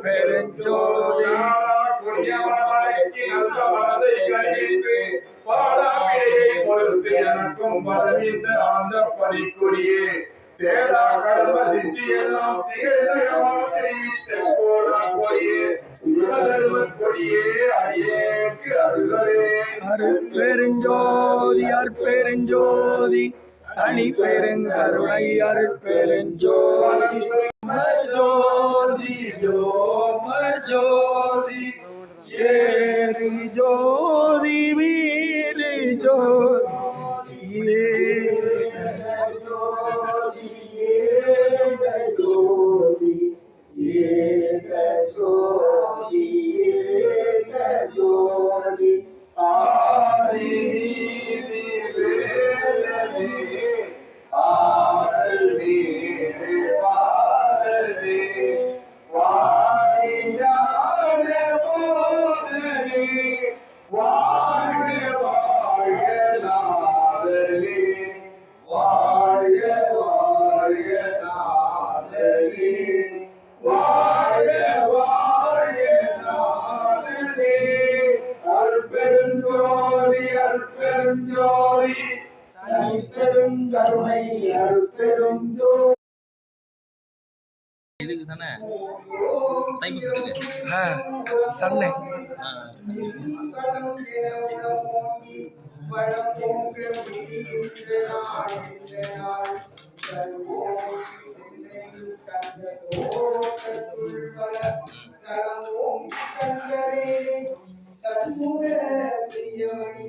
பெருஞ்சோதி கொடியவனமலைக்கு நல்ல மனதை கணித்து பாடாபிடையை பொறுத்து எனக்கும் பதவிந்த ஆந்த பணிக்குடியே தேடா கடம சித்தியெல்லாம் திகழ்ந்தயமாக தெரிவித்த கொடியே கொடியே அடியேக்கு அருளே அருட்பெருஞ்சோதி அருட்பெருஞ்சோதி தனி பெருங்கருணை அருட்பெருஞ்சோதி ஜோதி ஜோம ஜோதி ஏரி ஜோதி வீரி ஜோதி ஜோதி ஜோதி ஜோதி ஜோதி ஆதி பெருங்கருணை அருட்பெருஞ்சோதி இதுக்கு தானே சன்னை சண்முக பிரியமணி